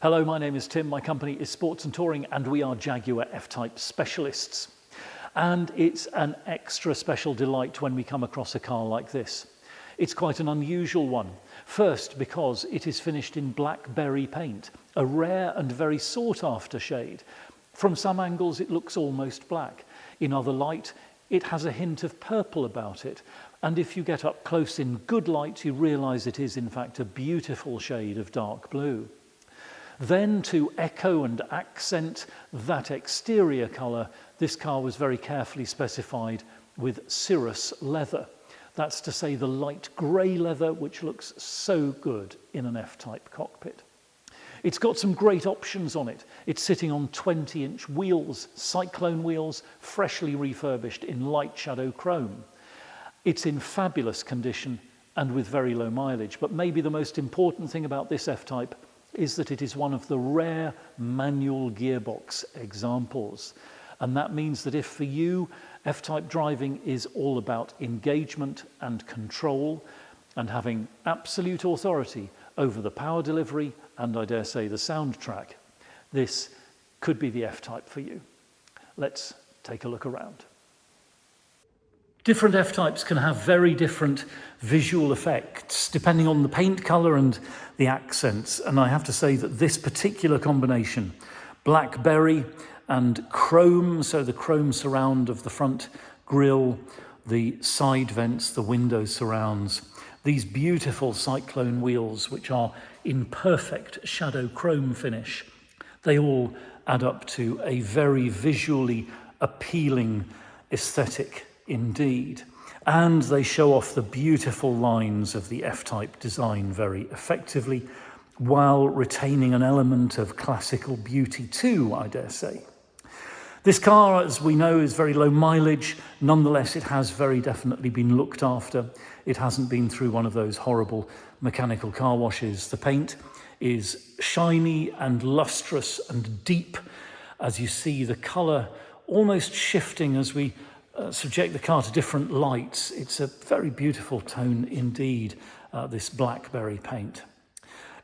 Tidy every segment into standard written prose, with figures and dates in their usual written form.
Hello, my name is Tim. My company is Sports and Touring, and we are Jaguar F-Type specialists. And it's an extra special delight when we come across a car like this. It's quite an unusual one. First, because it is finished in blackberry paint, a rare and very sought-after shade. From some angles, it looks almost black. In other light, it has a hint of purple about it. And if you get up close in good light, you realise it is in fact a beautiful shade of dark blue. Then, to echo and accent that exterior colour, this car was very carefully specified with cirrus leather. That's to say the light grey leather which looks so good in an F-Type cockpit. It's got some great options on it. It's sitting on 20-inch wheels, cyclone wheels, freshly refurbished in light shadow chrome. It's in fabulous condition and with very low mileage, but maybe the most important thing about this F-Type is that it is one of the rare manual gearbox examples. And that means that if for you, F-Type driving is all about engagement and control and having absolute authority over the power delivery and, I dare say, the soundtrack, this could be the F-Type for you. Let's take a look around. Different F-Types can have very different visual effects depending on the paint colour and the accents. And I have to say that this particular combination, blackberry and chrome, so the chrome surround of the front grille, the side vents, the window surrounds, these beautiful cyclone wheels which are in perfect shadow chrome finish, they all add up to a very visually appealing aesthetic indeed. And they show off the beautiful lines of the F-Type design very effectively, while retaining an element of classical beauty too, I dare say. This car, as we know, is very low mileage. Nonetheless, it has very definitely been looked after. It hasn't been through one of those horrible mechanical car washes. The paint is shiny and lustrous and deep, as you see the colour almost shifting as we subject the car to different lights. It's a very beautiful tone indeed, this blackberry paint.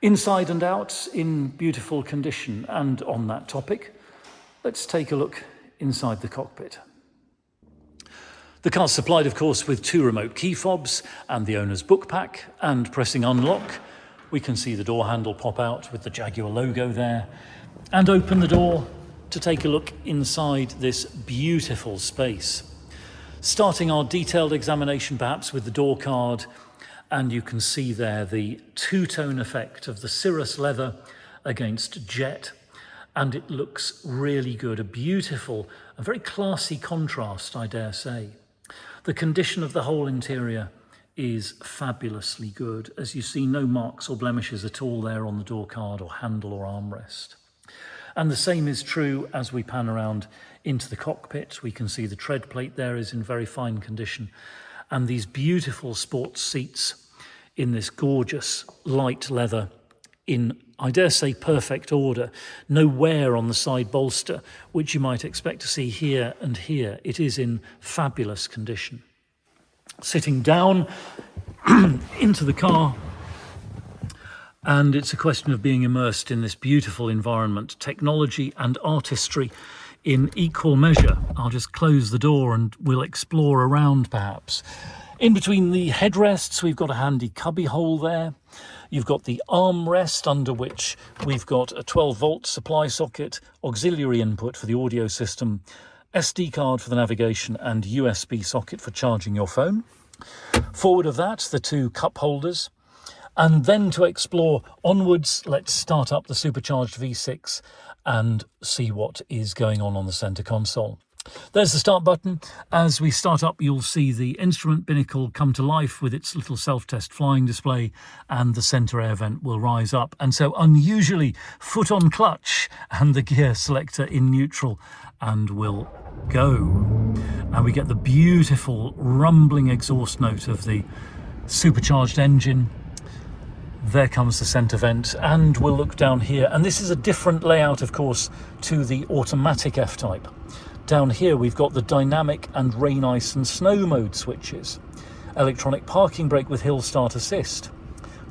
Inside and out in beautiful condition. And on that topic, let's take a look inside the cockpit. The car's supplied, of course, with 2 remote key fobs and the owner's book pack, and pressing unlock, we can see the door handle pop out with the Jaguar logo there, and open the door to take a look inside this beautiful space. Starting our detailed examination perhaps with the door card, and you can see there the two-tone effect of the cirrus leather against jet, and it looks really good, a beautiful, a very classy contrast, I dare say. The condition of the whole interior is fabulously good. As you see, no marks or blemishes at all there on the door card or handle or armrest. And the same is true as we pan around into the cockpit. We can see the tread plate there is in very fine condition, and these beautiful sports seats in this gorgeous light leather in, I dare say, perfect order. No wear on the side bolster, which you might expect to see here and here. It is in fabulous condition. Sitting down into the car, and it's a question of being immersed in this beautiful environment, technology and artistry in equal measure. I'll just close the door and we'll explore around perhaps. In between the headrests, we've got a handy cubby hole there. You've got the armrest under which we've got a 12-volt supply socket, auxiliary input for the audio system, SD card for the navigation, and USB socket for charging your phone. Forward of that, the 2 cup holders. And then to explore onwards, let's start up the supercharged V6 and see what is going on the centre console. There's the start button. As we start up, you'll see the instrument binnacle come to life with its little self-test flying display, and the centre air vent will rise up. And so unusually, foot on clutch and the gear selector in neutral, and we'll go. And we get the beautiful rumbling exhaust note of the supercharged engine. There comes the centre vent, and we'll look down here. And this is a different layout, of course, to the automatic F-Type. Down here we've got the dynamic and rain, ice and snow mode switches. Electronic parking brake with hill start assist.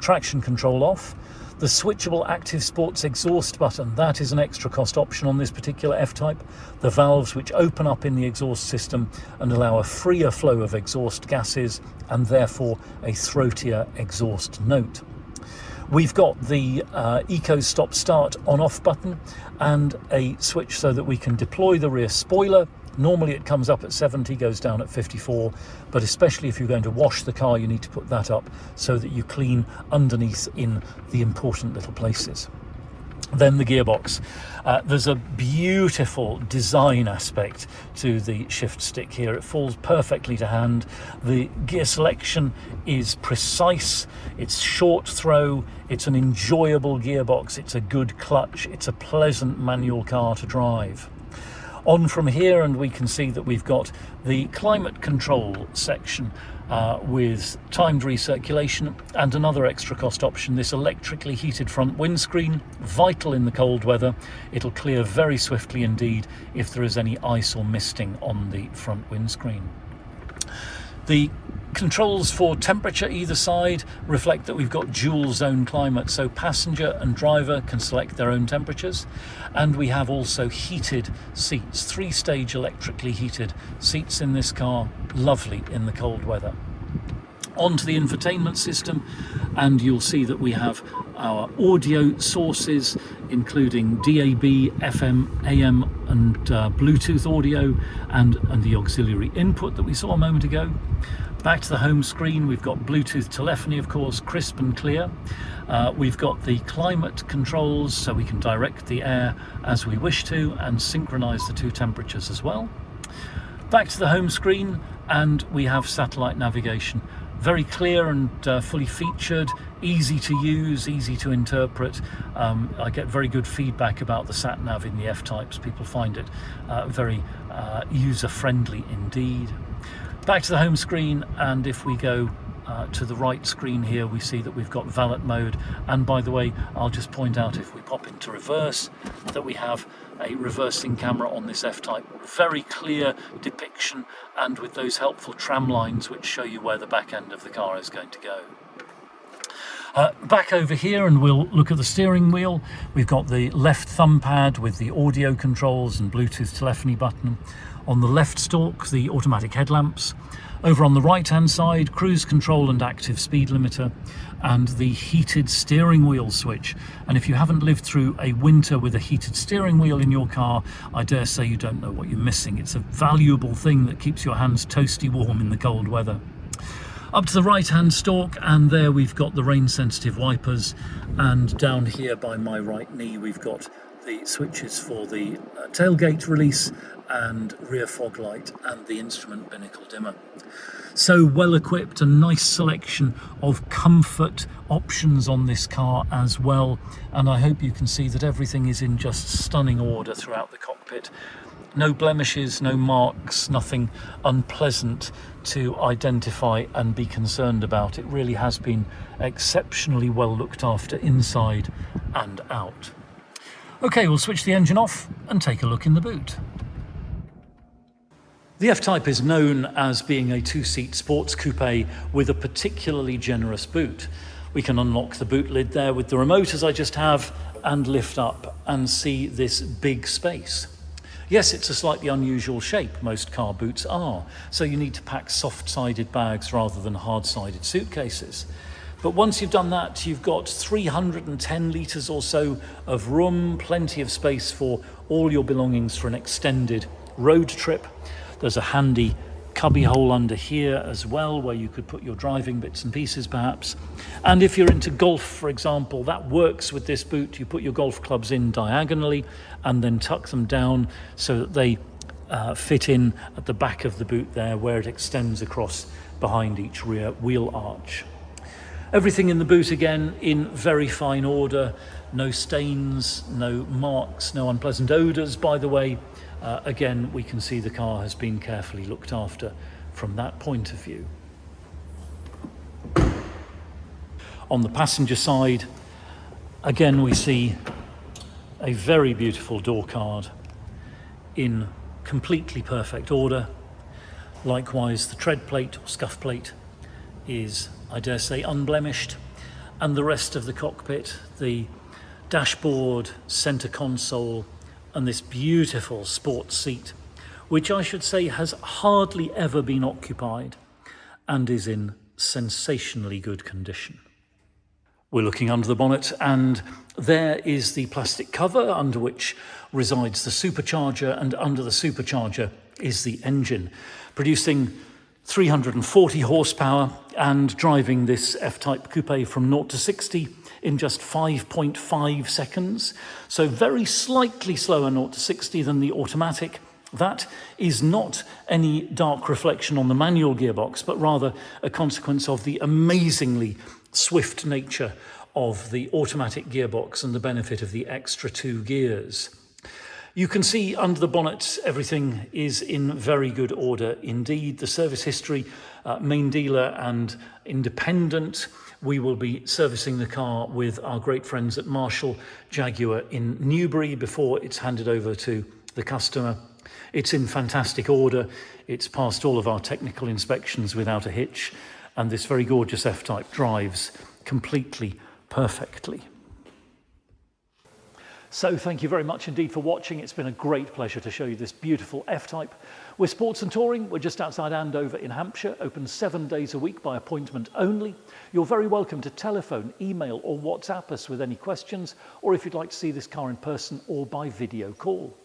traction control off. The switchable active sports exhaust button, that is an extra cost option on this particular F-Type. The valves which open up in the exhaust system and allow a freer flow of exhaust gases and therefore a throatier exhaust note. We've got the Eco Stop Start on-off button and a switch so that we can deploy the rear spoiler. Normally it comes up at 70, goes down at 54, but especially if you're going to wash the car, you need to put that up so that you clean underneath in the important little places. Then the gearbox. There's a beautiful design aspect to the shift stick here. It falls perfectly to hand. The gear selection is precise. It's short throw. It's an enjoyable gearbox. It's a good clutch. It's a pleasant manual car to drive. On from here, and we can see that we've got the climate control section with timed recirculation and another extra cost option, this electrically heated front windscreen, vital in the cold weather. It'll clear very swiftly indeed if there is any ice or misting on the front windscreen. The controls for temperature either side reflect that we've got dual zone climate, so passenger and driver can select their own temperatures, and we have also heated seats, 3-stage electrically heated seats in this car, lovely in the cold weather. Onto the infotainment system, and you'll see that we have our audio sources including DAB, FM, AM and Bluetooth audio and the auxiliary input that we saw a moment ago. Back to the home screen, we've got Bluetooth telephony, of course, crisp and clear. We've got the climate controls, so we can direct the air as we wish to and synchronize the two temperatures as well. Back to the home screen, and we have satellite navigation. Very clear and fully featured, easy to use, easy to interpret. I get very good feedback about the sat-nav in the F-Types. People find it very user-friendly indeed. Back to the home screen, and if we go to the right screen here, we see that we've got valet mode. And by the way, I'll just point out, if we pop into reverse, that we have a reversing camera on this F-Type. Very clear depiction, and with those helpful tram lines which show you where the back end of the car is going to go. Back over here, and we'll look at the steering wheel. We've got the left thumb pad with the audio controls and Bluetooth telephony button. On the left stalk, the automatic headlamps. Over on the right hand side, cruise control and active speed limiter, and the heated steering wheel switch. And if you haven't lived through a winter with a heated steering wheel in your car, I dare say you don't know what you're missing. It's a valuable thing that keeps your hands toasty warm in the cold weather. Up to the right hand stalk, and there we've got the rain sensitive wipers, and down here by my right knee we've got the switches for the tailgate release and rear fog light and the instrument binnacle dimmer. So well equipped, a nice selection of comfort options on this car as well, and I hope you can see that everything is in just stunning order throughout the cockpit. No blemishes, no marks, nothing unpleasant to identify and be concerned about. It really has been exceptionally well looked after inside and out. Okay, we'll switch the engine off and take a look in the boot. The F-Type is known as being a two-seat sports coupe with a particularly generous boot. We can unlock the boot lid there with the remote, as I just have, and lift up and see this big space. Yes, it's a slightly unusual shape, most car boots are, so you need to pack soft-sided bags rather than hard-sided suitcases. But once you've done that, you've got 310 litres or so of room, plenty of space for all your belongings for an extended road trip. There's a handy cubby hole under here as well, where you could put your driving bits and pieces perhaps. And if you're into golf, for example, that works with this boot. You put your golf clubs in diagonally and then tuck them down so that they fit in at the back of the boot there, where it extends across behind each rear wheel arch. Everything in the boot again in very fine order, no stains, no marks, no unpleasant odours, by the way. Again, we can see the car has been carefully looked after from that point of view. On the passenger side, again we see a very beautiful door card in completely perfect order. Likewise, the tread plate or scuff plate is, I dare say, unblemished, and the rest of the cockpit, the dashboard, center console, and this beautiful sports seat, which I should say has hardly ever been occupied and is in sensationally good condition. We're looking under the bonnet, and there is the plastic cover under which resides the supercharger, and under the supercharger is the engine, producing 340 horsepower and driving this F-Type coupe from 0 to 60 in just 5.5 seconds. So very slightly slower 0 to 60 than the automatic. That is not any dark reflection on the manual gearbox, but rather a consequence of the amazingly swift nature of the automatic gearbox and the benefit of the extra 2 gears. You can see under the bonnet everything is in very good order indeed. The service history, main dealer and independent. We will be servicing the car with our great friends at Marshall Jaguar in Newbury before it's handed over to the customer. It's in fantastic order. It's passed all of our technical inspections without a hitch, and this very gorgeous F-Type drives completely perfectly. So thank you very much indeed for watching. It's been a great pleasure to show you this beautiful F-Type. We're Sports and Touring. We're just outside Andover in Hampshire, open 7 days a week by appointment only. You're very welcome to telephone, email or WhatsApp us with any questions, or if you'd like to see this car in person or by video call.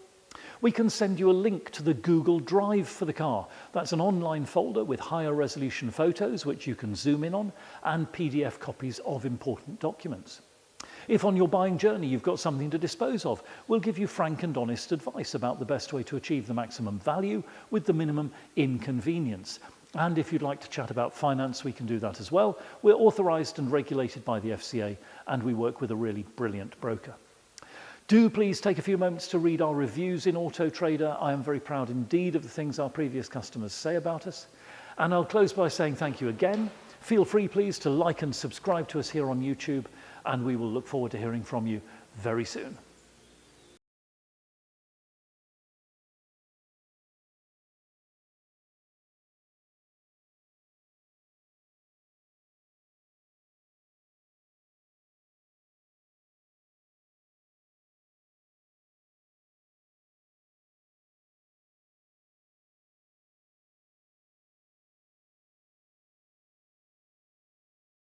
We can send you a link to the Google Drive for the car. That's an online folder with higher resolution photos which you can zoom in on, and PDF copies of important documents. If on your buying journey you've got something to dispose of, we'll give you frank and honest advice about the best way to achieve the maximum value with the minimum inconvenience. And if you'd like to chat about finance, we can do that as well. We're authorised and regulated by the FCA, and we work with a really brilliant broker. Do please take a few moments to read our reviews in Auto Trader. I am very proud indeed of the things our previous customers say about us. And I'll close by saying thank you again. Feel free, please, to like and subscribe to us here on YouTube, and we will look forward to hearing from you very soon.